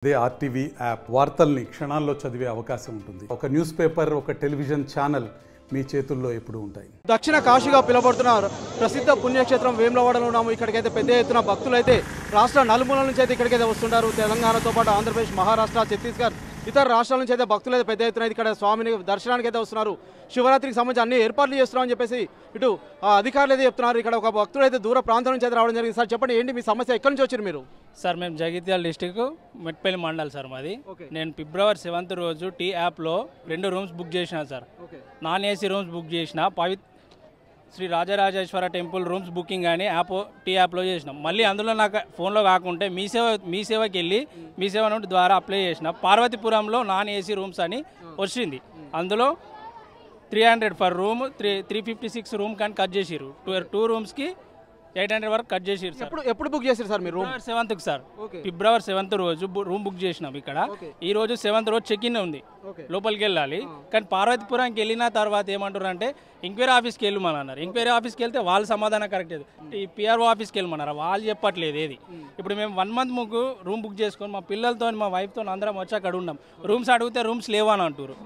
అదే RTV app వార్తల్ని క్షణాల్లో చదివే అవకాశం ఉంటుంది. ఒక న్యూస్ పేపర్, ఒక టెలివిజన్ ఛానల్ మీ చేతుల్లో ఎప్పుడు ఉంటాయి. దక్షిణ కాశీగా పిలువబడుతున్న ప్రసిద్ధ పుణ్యక్షేత్రం వేములవాడలో ఉన్నాము. ఇక్కడికైతే పెద్ద ఎత్తున భక్తులు అయితే రాష్ట్ర నలుమూలల నుంచి అయితే ఇక్కడికైతే వస్తుంటారు. తెలంగాణతో పాటు ఆంధ్రప్రదేశ్, మహారాష్ట్ర, ఛత్తీస్గఢ్ ఇతర రాష్ట్రాల నుంచి అయితే భక్తులు అయితే పెద్ద ఎత్తున ఇక్కడ స్వామిని దర్శనానికి అయితే వస్తున్నారు. శివరాత్రికి సంబంధించి అన్ని ఏర్పాట్లు చేస్తున్నామని చెప్పేసి ఇటు అధికారులు అయితే చెప్తున్నారు. ఇక్కడ ఒక భక్తులు అయితే దూర ప్రాంతం నుంచి అయితే రావడం జరిగింది. సార్ చెప్పండి, ఏంటి మీ సమస్య, ఎక్కడి నుంచి వచ్చారు మీరు? సార్ మేము జగిత్యాల డిస్టిక్ మెట్పల్లి మండల్ సార్ మాది. నేను ఫిబ్రవరి 7th రోజు టీ యాప్లో 2 రూమ్స్ బుక్ చేసిన sir. Non AC rooms book చేసిన. Shri Rajarajeshwara temple rooms booking అని టీ యాప్లో చేసినాం. మళ్ళీ అందులో నాకు ఫోన్లో కాకుంటే మీ సేవకి వెళ్ళి మీ సేవ నుండి ద్వారా అప్లై చేసిన. పార్వతీపురంలో నాన్ ఏసీ రూమ్స్ అని వచ్చింది. అందులో 300 ఫర్ రూమ్, 356 రూమ్ కానీ కట్ చేసిర్రు. 2 రూమ్స్కి 800 వరకు కట్ చేసిర్రు సార్. ఎప్పుడు బుక్ చేశారు సార్ మీరు? ఫిబ్రవరి 7th సార్. ఫిబ్రవరి 7th రోజు రూమ్ బుక్ చేసినాం. ఇక్కడ ఈ రోజు 7th రోజు చెక్ ఇన్ ఉంది, లోపలికి వెళ్ళాలి. కానీ పార్వతీపురానికి వెళ్ళిన తర్వాత ఏమంటారు అంటే ఎంక్వైరీ ఆఫీస్కి వెళ్ళమన్నారు. ఎంక్వైరీ ఆఫీస్కి వెళ్తే వాళ్ళ సమాధానం కరెక్ట్ లేదు. ఈ పిఆర్ఓ ఆఫీస్కి వెళ్ళమన్నారు, వాళ్ళు చెప్పట్లేదు ఏది. ఇప్పుడు మేము 1 month ముగ్గు రూమ్ బుక్ చేసుకొని మా పిల్లలతో మా వైఫ్తో అందరం వచ్చి అక్కడ ఉన్నాం. రూమ్స్ అడిగితే రూమ్స్ లేవని అంటారు.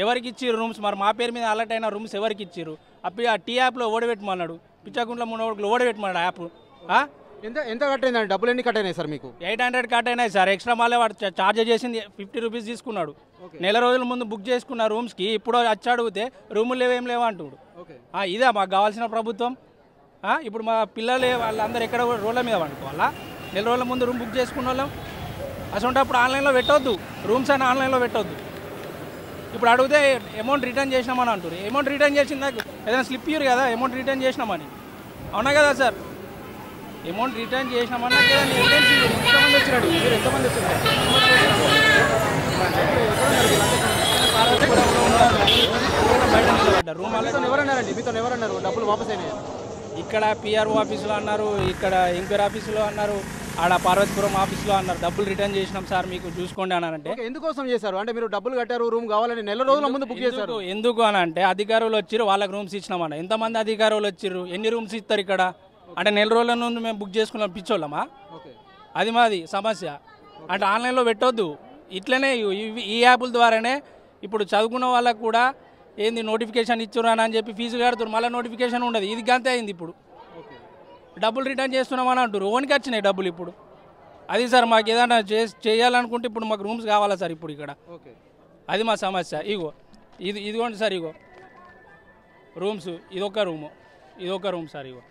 ఎవరికి ఇచ్చిర్రు రూమ్స్? మరి మా పేరు మీద అలర్ట్ అయిన రూమ్స్ ఎవరికి ఇచ్చిర్రు? అప్పుడు ఆ టీ యాప్లో ఓడబెట్టమన్నాడు, పిచ్చాకుంట్ల మునోడుకులో ఓడబెట్టమన్నాడు యాప్. ఎంత కట్ అయిందండి? డబ్బులు ఎన్ని కట్ అయినాయి సార్ మీకు? 800 కట్ అయినాయి సార్. ఎక్స్ట్రా మళ్ళీ వాడు ఛార్జ్ చేసింది 50 రూపీస్ తీసుకున్నాడు. నెల రోజుల ముందు బుక్ చేసుకున్న రూమ్స్కి ఇప్పుడు వచ్చి అడిగితే రూములు లేవేం లేవా అంటున్నాడు. ఇదే మాకు కావాల్సిన ప్రభుత్వం? ఇప్పుడు మా పిల్లలు వాళ్ళందరూ ఎక్కడ రోడ్ల మీద పండుకోవాలా? నెల రోజుల ముందు రూమ్ బుక్ చేసుకున్న వాళ్ళం అసలు ఆన్లైన్లో పెట్టొద్దు, రూమ్స్ అని ఆన్లైన్లో పెట్టొద్దు. ఇప్పుడు అడిగితే అమౌంట్ రిటర్న్ చేసినామని అంటారు. అమౌంట్ రిటర్న్ చేసిందా? ఏదైనా స్లిప్ ఇయ్యరు కదా అమౌంట్ రిటర్న్ చేసినామని. అవునా కదా సార్? అమౌంట్ రిటర్న్ చేసినామన్నా ఎవిడెన్స్ ఎంతమంది వచ్చినాడు? మీరు ఎంతమంది వచ్చినారు? రూమ్ ఎవరన్నారండి? మీతో ఎవరన్నారు డబ్బులు వాపస్ అయినాయి? ఇక్కడ పిఆర్ఓ ఆఫీసులో అన్నారు, ఇక్కడ ఎంక్వైరీ ఆఫీసులో అన్నారు, ఆడ పార్వతీపురం ఆఫీస్లో అన్నారు. డబ్బులు రిటర్న్ చేసినాం సార్ మీకు చూసుకోండి అని అంటే. ఎందుకోసం చేశారు అంటే మీరు డబ్బులు కట్టారు, రూమ్ కావాలని నెల రోజుల ముందు బుక్ చేశారు. ఎందుకు అని అంటే అధికారులు వచ్చారు, వాళ్ళకి రూమ్స్ ఇచ్చినామన్న. ఎంతమంది అధికారులు వచ్చారు? ఎన్ని రూమ్స్ ఇస్తారు ఇక్కడ అంటే? నెల రోజుల నుండి మేము బుక్ చేసుకున్నాం, పిచ్చోళ్ళమా? అది మాది సమస్య. అంటే ఆన్లైన్లో పెట్టొద్దు. ఇట్లనే ఈ యాప్ల ద్వారానే ఇప్పుడు చదువుకున్న వాళ్ళకు కూడా ఏంది నోటిఫికేషన్ ఇచ్చురాని అని చెప్పి ఫీజు కడుతున్నారు, మళ్ళీ నోటిఫికేషన్ ఉండదు. ఇది గంతే అయింది. ఇప్పుడు డబ్బులు రిటర్న్ చేస్తున్నామని అంటారు. ఓన్కి వచ్చినాయి డబ్బులు ఇప్పుడు. అది సార్ మాకు ఏదైనా చేయాలనుకుంటే ఇప్పుడు మాకు రూమ్స్ కావాలా సార్ ఇప్పుడు ఇక్కడ? అది మా సమస్య. ఇదిగోండి సార్, ఇగో రూమ్స్, ఇదొక రూమ్ సార్. ఇగో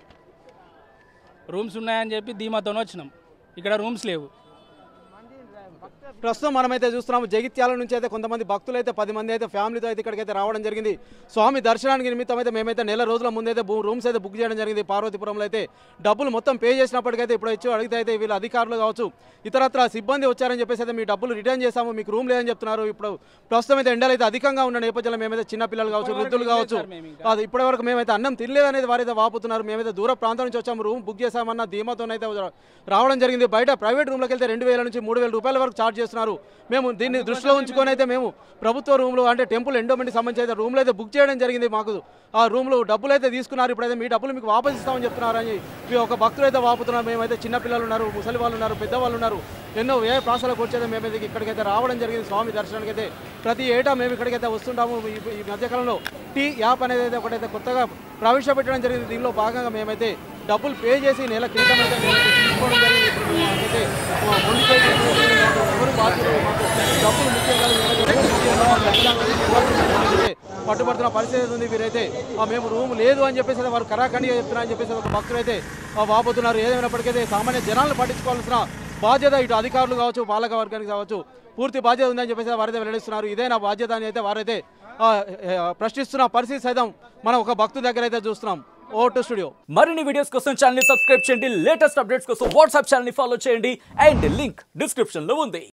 రూమ్స్ ఉన్నాయని చెప్పి ధీమాతో వచ్చినాం. ఇక్కడ రూమ్స్ లేవు. ప్రస్తుతం మనమైతే చూస్తున్నాము జగిత్యాల నుంచి అయితే కొంతమంది భక్తులు అయితే 10 మంది అయితే ఫ్యామిలీతో అయితే ఇక్కడికైతే రావడం జరిగింది. స్వామి దర్శనానికి నిమిత్తం అయితే మేమైతే నెల రోజుల ముందైతే రూమ్స్ అయితే బుక్ చేయడం జరిగింది. పార్వతీపురంలో అయితే డబ్బులు మొత్తం పే చేసినప్పటికైతే ఇప్పుడు వచ్చి అడిగితే అయితే వీళ్ళు అధికారులు కావచ్చు, ఇతరత్ర సిబ్బంది వచ్చారని చెప్పేసి అయితే మీ డబ్బులు రిటర్న్ చేస్తాము, మీకు రూమ్ లేదని చెప్తున్నారు. ఇప్పుడు ప్రస్తుతం అయితే ఎండలు అయితే అధికంగా ఉన్న నేపథ్యంలో మేమైతే చిన్న పిల్లలు కావచ్చు, వృద్ధులు కావచ్చు, అది ఇప్పటి వరకు మేమైతే అన్నం తినలేదనేది వారైతే వాపుతున్నారు. మేమైతే దూర ప్రాంతం నుంచి వచ్చాము, రూమ్ బుక్ చేసామన్న ధీమాతోనైతే రావడం జరిగింది. బయట ప్రైవేట్ రూమ్లోకి వెళ్తే 2000 నుంచి 3000 రూపాయల వరకు ఛార్జ్ చేస్తున్నారు. మేము దీన్ని దృష్టిలో ఉంచుకొని అయితే మేము ప్రభుత్వ రూమ్లు అంటే టెంపుల్ ఎండోమెంట్కి సంబంధించి అయితే రూమ్లు అయితే బుక్ చేయడం జరిగింది. మాకు ఆ రూమ్లో డబ్బులు అయితే తీసుకున్నారు. ఇప్పుడైతే మీ డబ్బులు మీకు వాపస్ ఇస్తామని చెప్తున్నారని ఒక భక్తులు అయితే వాపుతున్నారు. మేమైతే చిన్నపిల్లలు ఉన్నారు, ముసలి వాళ్ళు ఉన్నారు, పెద్దవాళ్ళు ఉన్నారు, ఎన్నో ప్రాంతాలకు వచ్చేది మేమైతే ఇక్కడికైతే రావడం జరిగింది. స్వామి దర్శనానికి అయితే ప్రతి ఏటా మేము ఇక్కడికైతే వస్తుంటాము. ఈ మధ్యకాలంలో టీ యాప్ అనేది అయితే ఒకటైతే కొత్తగా ప్రవేశపెట్టడం జరిగింది. దీనిలో భాగంగా మేమైతే డబ్బులు పే చేసి నెల క్రితం అయితే తీసుకోవడం జరిగింది. ఇప్పుడు మేమైతే ఎవరు బాధ్యులు, మాకు డబ్బులు ముఖ్యంగా పట్టుబడుతున్న పరిస్థితి ఉంది. వీరైతే మేము రూమ్ లేదు అని చెప్పేసి వారు కరాఖండిగా చెప్తున్నారని చెప్పేసి ఒక భక్తులు అయితే వాపోతున్నారు. ఏదేమైనప్పటికైతే సామాన్య జనాలను పట్టించుకోవాల్సిన బాధ్యత ఇటు అధికారులు కావచ్చు, పాలక వర్గానికి కావచ్చు, పూర్తి బాధ్యత ఉందని చెప్పేసి వారైతే వెల్లడిస్తున్నారు. ఇదే నా బాధ్యత అని అయితే వారైతే ప్రశ్నిస్తున్న పరిస్థితి సైతం మనం ఒక భక్తు దగ్గర అయితే చూస్తున్నాం. ఓటు స్టూడియో మరిన్ని వీడియోస్ కోసం ఛానల్ ని సబ్స్క్రైబ్ చేయండి. లేటెస్ట్ అప్డేట్స్ కోసం వాట్సాప్ ఛానల్ ని ఫాలో చేయండి. అండ్ లింక్ డిస్క్రిప్షన్ లో ఉంది.